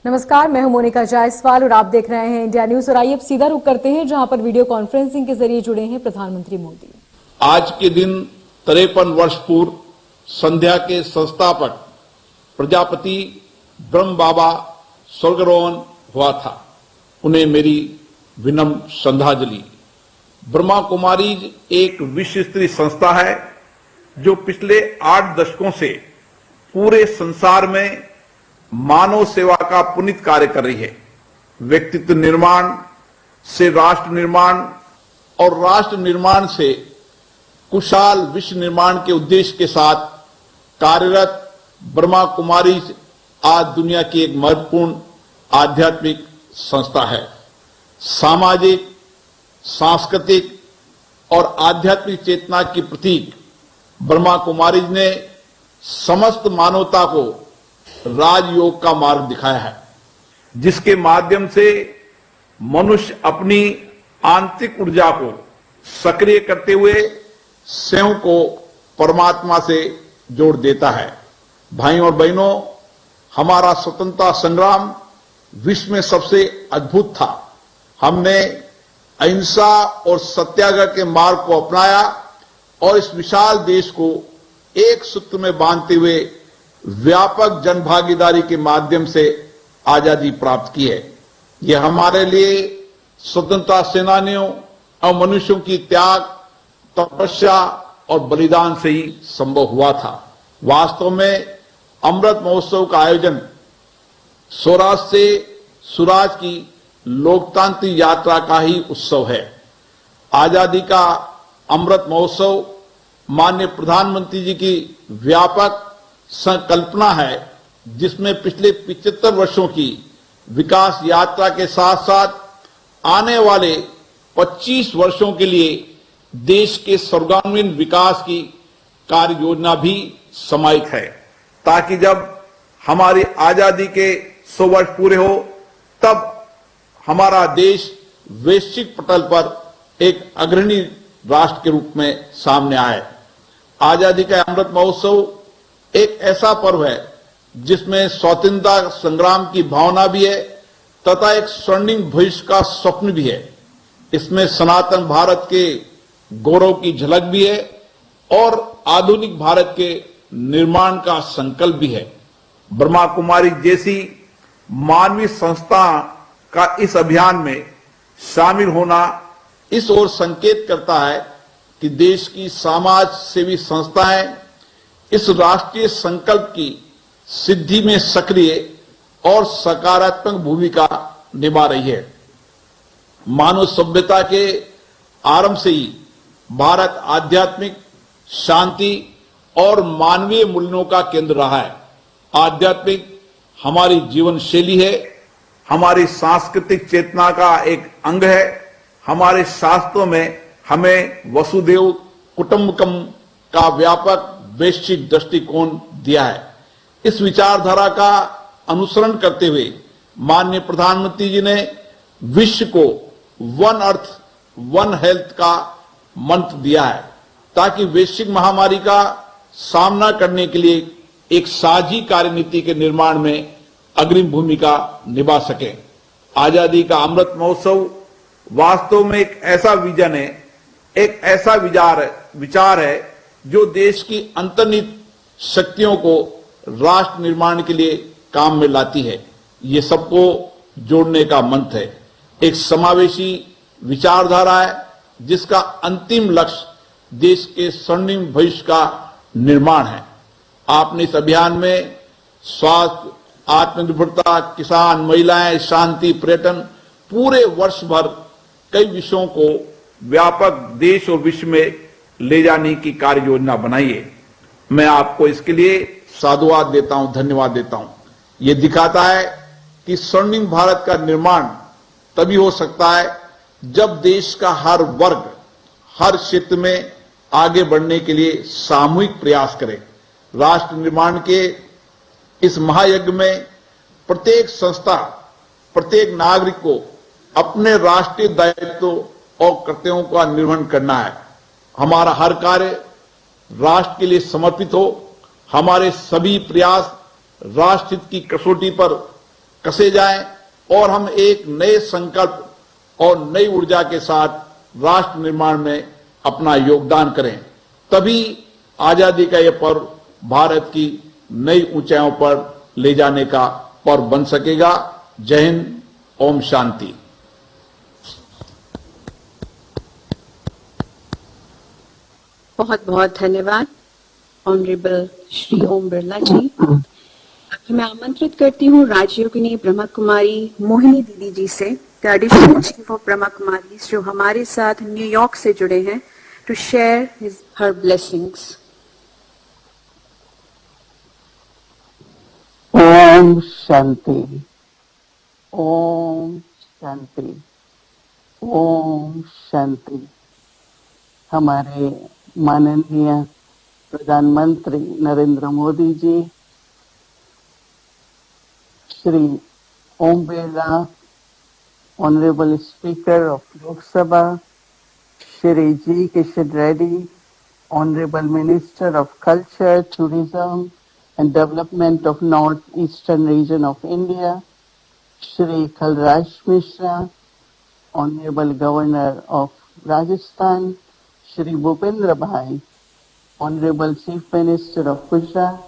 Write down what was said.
नमस्कार, मैं हूं मोनिका जायसवाल और आप देख रहे हैं इंडिया न्यूज। और आइए अब सीधा रुख करते हैं जहां पर वीडियो कॉन्फ्रेंसिंग के जरिए जुड़े हैं प्रधानमंत्री मोदी। आज के दिन 53 वर्ष पूर्व संध्या के संस्थापक प्रजापति ब्रह्म बाबा स्वर्गरोहण हुआ था। उन्हें मेरी विनम्र श्रद्धांजलि। ब्रह्मा कुमारीज एक विश्व स्तरीय संस्था है जो पिछले 8 दशकों से पूरे संसार में मानव सेवा का पुनीत कार्य कर रही है। व्यक्तित्व निर्माण से राष्ट्र निर्माण और राष्ट्र निर्माण से कुशल विश्व निर्माण के उद्देश्य के साथ कार्यरत ब्रह्मा कुमारीज आज दुनिया की एक महत्वपूर्ण आध्यात्मिक संस्था है। सामाजिक, सांस्कृतिक और आध्यात्मिक चेतना की प्रतीक ब्रह्मा कुमारीज ने समस्त मानवता को राजयोग का मार्ग दिखाया है, जिसके माध्यम से मनुष्य अपनी आंतरिक ऊर्जा को सक्रिय करते हुए स्वयं को परमात्मा से जोड़ देता है। भाइयों और बहनों, हमारा स्वतंत्रता संग्राम विश्व में सबसे अद्भुत था। हमने अहिंसा और सत्याग्रह के मार्ग को अपनाया और इस विशाल देश को एक सूत्र में बांधते हुए व्यापक जनभागीदारी के माध्यम से आजादी प्राप्त की है। यह हमारे लिए स्वतंत्रता सेनानियों और मनुष्यों की त्याग, तपस्या और बलिदान से ही संभव हुआ था। वास्तव में अमृत महोत्सव का आयोजन स्वराज से सुराज की लोकतांत्रिक यात्रा का ही उत्सव है। आजादी का अमृत महोत्सव माननीय प्रधानमंत्री जी की व्यापक संकल्पना है, जिसमें पिछले 75 वर्षों की विकास यात्रा के साथ साथ आने वाले 25 वर्षों के लिए देश के सर्वांगीण विकास की कार्य योजना भी समाहित है, ताकि जब हमारी आजादी के 100 वर्ष पूरे हो तब हमारा देश वैश्विक पटल पर एक अग्रणी राष्ट्र के रूप में सामने आए। आजादी का अमृत महोत्सव एक ऐसा पर्व है जिसमें स्वतंत्रता संग्राम की भावना भी है तथा एक स्वर्णिम भविष्य का स्वप्न भी है। इसमें सनातन भारत के गौरव की झलक भी है और आधुनिक भारत के निर्माण का संकल्प भी है। ब्रह्मा कुमारी जैसी मानवीय संस्था का इस अभियान में शामिल होना इस ओर संकेत करता है कि देश की समाज सेवी संस्थाएं इस राष्ट्रीय संकल्प की सिद्धि में सक्रिय और सकारात्मक भूमिका निभा रही है। मानव सभ्यता के आरंभ से ही भारत आध्यात्मिक शांति और मानवीय मूल्यों का केंद्र रहा है। आध्यात्मिक हमारी जीवन शैली है, हमारी सांस्कृतिक चेतना का एक अंग है। हमारे शास्त्रों में हमें वसुदेव कुटुंबकम का व्यापक वैश्विक दृष्टिकोण दिया है। इस विचारधारा का अनुसरण करते हुए माननीय प्रधानमंत्री जी ने विश्व को वन अर्थ वन हेल्थ का मंत्र दिया है, ताकि वैश्विक महामारी का सामना करने के लिए एक साझी कार्यनीति के निर्माण में अग्रिम भूमिका निभा सके। आजादी का अमृत महोत्सव वास्तव में एक ऐसा विजन है, एक ऐसा विचार है जो देश की अंतर्निहित शक्तियों को राष्ट्र निर्माण के लिए काम में लाती है। ये सबको जोड़ने का मंत्र है, एक समावेशी विचारधारा है जिसका अंतिम लक्ष्य देश के स्वर्णिम भविष्य का निर्माण है। आपने इस अभियान में स्वास्थ्य, आत्मनिर्भरता, किसान, महिलाएं, शांति, पर्यटन, पूरे वर्ष भर कई विषयों को व्यापक देश और विश्व में ले जाने की कार्य योजना बनाई है। मैं आपको इसके लिए साधुवाद देता हूं, धन्यवाद देता हूं। ये दिखाता है कि स्वर्णिम भारत का निर्माण तभी हो सकता है जब देश का हर वर्ग हर क्षेत्र में आगे बढ़ने के लिए सामूहिक प्रयास करे। राष्ट्र निर्माण के इस महायज्ञ में प्रत्येक संस्था, प्रत्येक नागरिक को अपने राष्ट्रीय दायित्व और कर्तव्यों का निर्वहन करना है। हमारा हर कार्य राष्ट्र के लिए समर्पित हो। हमारे सभी प्रयास राष्ट्रहित की कसौटी पर कसे जाएं और हम एक नए संकल्प और नई ऊर्जा के साथ राष्ट्र निर्माण में अपना योगदान करें। तभी आजादी का यह पर्व भारत की नई ऊंचाइयों पर ले जाने का पर्व बन सकेगा। जय हिंद, ओम शांति। बहुत बहुत धन्यवाद ऑनरेबल श्री ओम बिरला जी। अब मैं आमंत्रित करती हूँ राजयोगिनी ब्रह्मा कुमारी मोहिनी दीदी जी से, the additional chief of Brahma Kumaris, जो हमारे साथ न्यूयॉर्क से जुड़े हैं, टू शेयर हर ब्लेसिंग्स। ओम शांति, ओम शांति, ओम शांति। हमारे माननीय प्रधानमंत्री Narendra Modi ji, Shri Om Birla, honourable speaker of Lok Sabha, Shri G Kishan Reddy, honourable minister of culture, tourism and Development of North-Eastern Region of India, Shri Kalraj Mishra, Honorable Governor of Rajasthan, Shri Bhupendra Bhai, Honorable Chief Minister of Gujarat,